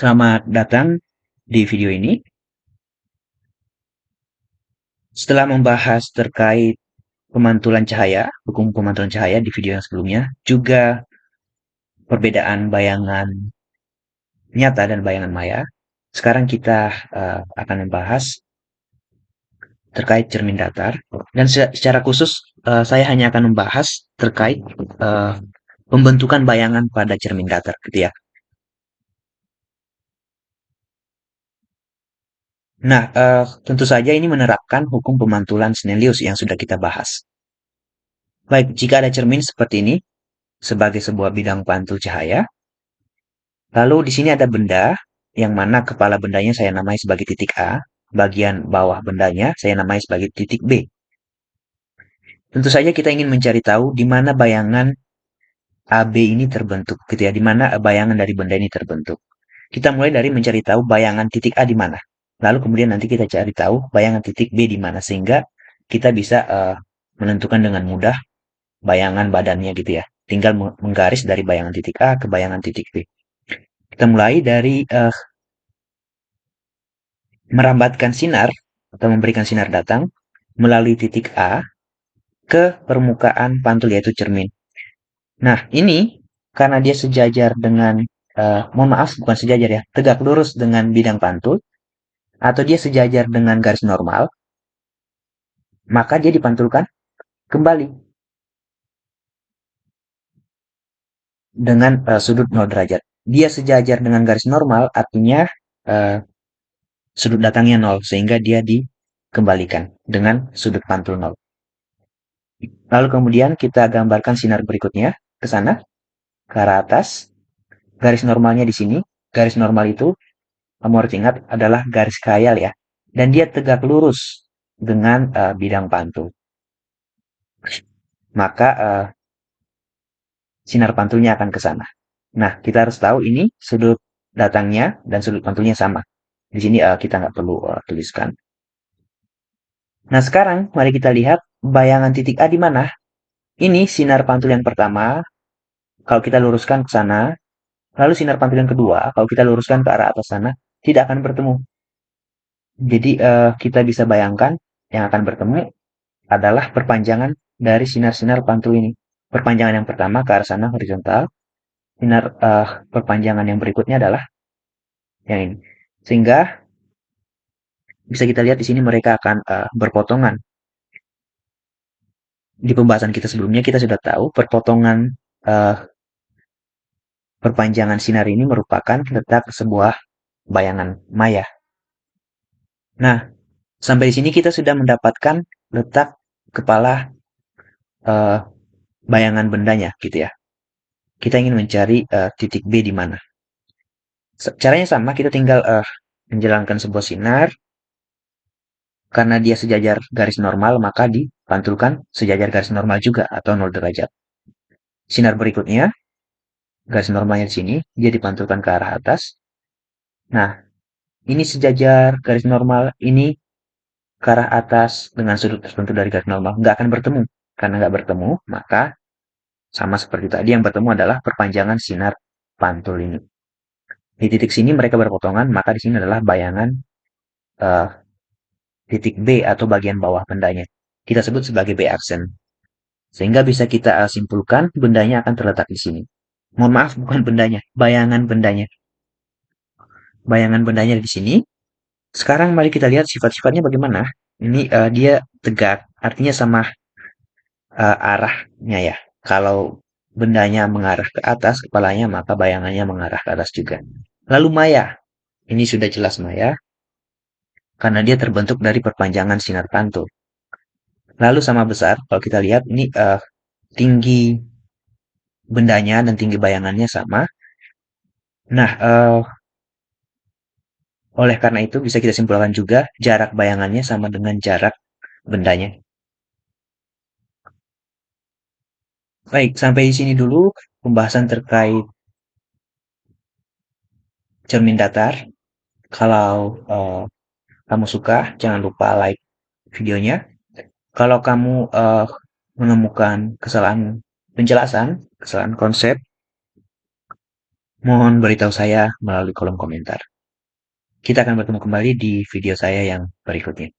Selamat datang di video ini. Setelah membahas terkait pemantulan cahaya, hukum pemantulan cahaya di video yang sebelumnya, juga perbedaan bayangan nyata dan bayangan maya, sekarang kita akan membahas terkait cermin datar. Dan secara khusus, saya hanya akan membahas terkait uh, pembentukan bayangan pada cermin datar, gitu ya. Nah, tentu saja ini menerapkan hukum pemantulan Snellius yang sudah kita bahas. Baik, jika ada cermin seperti ini sebagai sebuah bidang pantul cahaya, lalu di sini ada benda yang mana kepala bendanya saya namai sebagai titik A, bagian bawah bendanya saya namai sebagai titik B. Tentu saja kita ingin mencari tahu di mana bayangan AB ini terbentuk, gitu ya, di mana bayangan dari benda ini terbentuk. Kita mulai dari mencari tahu bayangan titik A di mana. Lalu kemudian nanti kita cari tahu bayangan titik B di mana sehingga kita bisa menentukan dengan mudah bayangan badannya gitu ya. Tinggal menggaris dari bayangan titik A ke bayangan titik B. Kita mulai dari merambatkan sinar atau memberikan sinar datang melalui titik A ke permukaan pantul yaitu cermin. Nah, ini karena dia sejajar dengan mohon maaf bukan sejajar ya, tegak lurus dengan bidang pantul atau dia sejajar dengan garis normal, maka dia dipantulkan kembali dengan sudut 0 derajat. Dia sejajar dengan garis normal artinya uh, sudut datangnya 0 sehingga dia dikembalikan dengan sudut pantul 0. Lalu kemudian kita gambarkan sinar berikutnya ke sana, ke arah atas. Garis normalnya di sini. Garis normal itu, kamu harus ingat, adalah garis khayal ya. Dan dia tegak lurus dengan bidang pantul. Maka sinar pantulnya akan ke sana. Nah, kita harus tahu ini sudut datangnya dan sudut pantulnya sama. Di sini kita nggak perlu tuliskan. Nah, sekarang mari kita lihat bayangan titik A di mana. Ini sinar pantul yang pertama, kalau kita luruskan ke sana, lalu sinar pantul yang kedua, kalau kita luruskan ke arah atas sana, tidak akan bertemu. Jadi kita bisa bayangkan yang akan bertemu adalah perpanjangan dari sinar-sinar pantul ini. Perpanjangan yang pertama ke arah sana horizontal, sinar perpanjangan yang berikutnya adalah yang ini. Sehingga bisa kita lihat di sini mereka akan berpotongan. Di pembahasan kita sebelumnya kita sudah tahu perpotongan uh, perpanjangan sinar ini merupakan letak sebuah bayangan maya. Nah, sampai di sini kita sudah mendapatkan letak kepala uh, bayangan bendanya, gitu ya. Kita ingin mencari titik B di mana. Caranya sama, kita tinggal menjalankan sebuah sinar. Karena dia sejajar garis normal, maka dipantulkan sejajar garis normal juga atau 0 derajat. Sinar berikutnya, garis normalnya di sini, dia dipantulkan ke arah atas. Nah, ini sejajar garis normal, ini ke arah atas dengan sudut tertentu dari garis normal. Nggak akan bertemu. Karena nggak bertemu, maka sama seperti tadi yang bertemu adalah perpanjangan sinar pantul ini. Di titik sini mereka berpotongan, maka di sini adalah bayangan uh, titik B atau bagian bawah bendanya. Kita sebut sebagai B aksen. Sehingga bisa kita simpulkan bendanya akan terletak di sini. Mohon maaf, bukan bendanya, bayangan bendanya. Bayangan bendanya di sini. Sekarang mari kita lihat sifat-sifatnya bagaimana. Ini dia tegak, artinya sama arahnya ya. Kalau bendanya mengarah ke atas, kepalanya, maka bayangannya mengarah ke atas juga. Lalu maya. Ini sudah jelas maya, karena dia terbentuk dari perpanjangan sinar pantul. Lalu sama besar, kalau kita lihat ini tinggi bendanya dan tinggi bayangannya sama. Nah, oleh karena itu bisa kita simpulkan juga jarak bayangannya sama dengan jarak bendanya. Baik, sampai di sini dulu pembahasan terkait cermin datar. Kalau kamu suka, jangan lupa like videonya. Kalau kamu menemukan kesalahan penjelasan, kesalahan konsep, Mohon beritahu saya melalui kolom komentar. Kita akan bertemu kembali di video saya yang berikutnya.